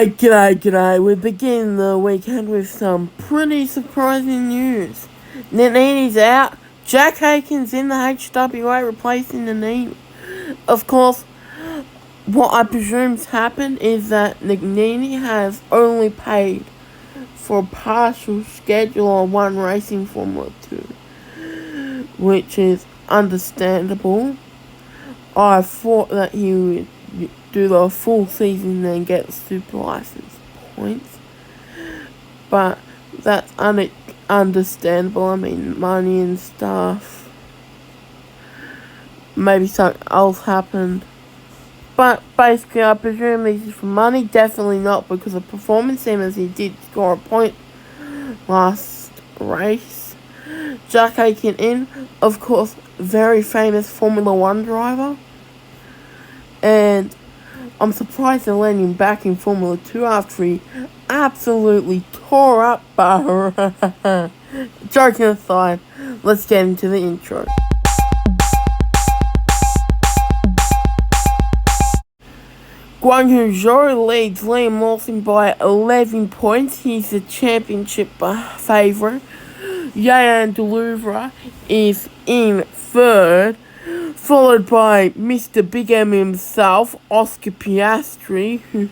G'day. We're beginning the weekend with some pretty surprising news. Nannini's out. Jack Aiken's in the HWA replacing Nannini. Of course, what I presume's happened is that Nannini has only paid for a partial schedule on one racing Formula 2, which is understandable. I thought that he would do the full season and then get super license points, but that's understandable. I mean, money and stuff. Maybe something else happened, but basically I presume this is for money. Definitely not because of performance, same as he did score a point last race. Jack Aiken in, of course, very famous Formula 1 driver, and I'm surprised they're letting him back in Formula 2 after he absolutely tore up Bahrain. Joking aside, let's get into the intro. Guangyu Zhou leads Liam Lawson by 11 points. He's the championship favourite. Yayan Deluvra is in third, followed by Mr. Big M himself, Oscar Piastri, who,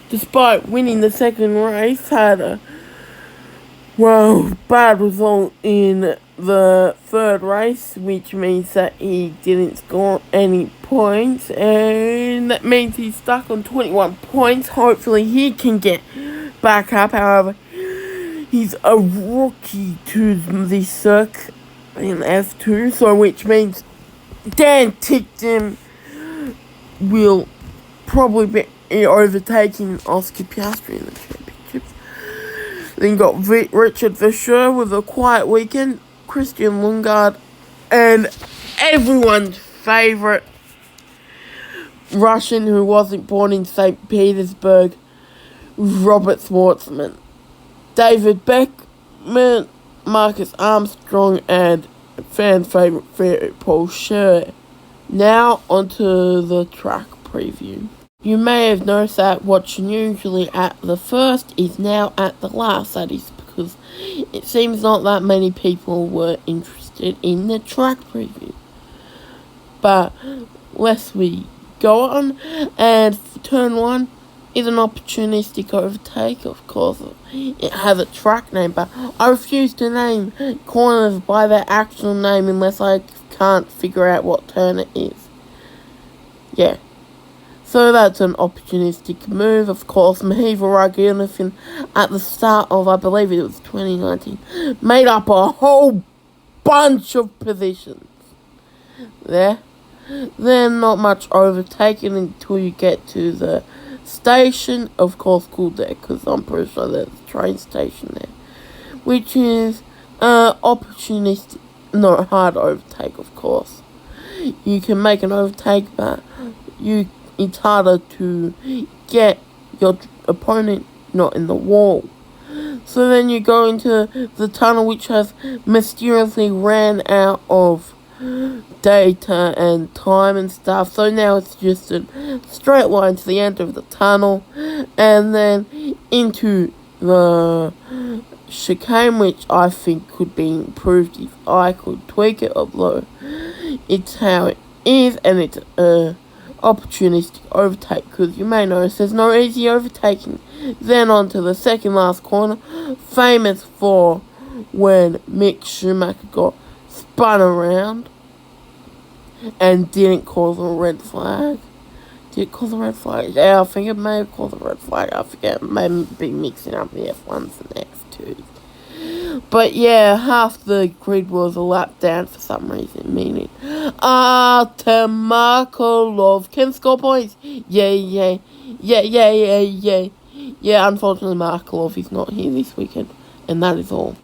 despite winning the second race, had a bad result in the third race, which means that he didn't score any points, and that means he's stuck on 21 points. Hopefully he can get back up. However, he's a rookie to the circuit in F2, so which means Dan Tickton will probably be overtaking Oscar Piastri in the championships. Then got Richard Verschoor with a quiet weekend, Christian Lundgaard, and everyone's favourite Russian who wasn't born in St. Petersburg, Robert Schwartzman. David Beckman, Marcus Armstrong, and fan favourite Paul Scher. Now onto the track preview. You may have noticed that what's usually at the first is now at the last. That is because it seems not that many people were interested in the track preview. But lest we go on, and turn one is an opportunistic overtake. Of course, it has a track name, but I refuse to name corners by their actual name unless I can't figure out what turn it is. Yeah. So that's an opportunistic move. Of course, Mahiva Raghunathan at the start of, I believe it was 2019, made up a whole bunch of positions there. Then not much overtaking until you get to the station, of course called there because I'm pretty sure there's a train station there, which is opportunistic, not hard overtake. Of course you can make an overtake, but it's harder to get your opponent not in the wall. So then you go into the tunnel, which has mysteriously ran out of data and time and stuff, so now it's just a straight line to the end of the tunnel and then into the chicane, which I think could be improved if I could tweak it, although it's how it is, and it's a opportunistic overtake because you may notice there's no easy overtaking. Then on to the second last corner, famous for when Mick Schumacher got spun around and didn't cause a red flag. Did it cause a red flag? Yeah, I think it may have caused a red flag. I forget. It may be mixing up the F1s and the F2s. But yeah, half the grid was a lap down for some reason, meaning Markolov can score points. Yeah, unfortunately Markolov is not here this weekend, and that is all.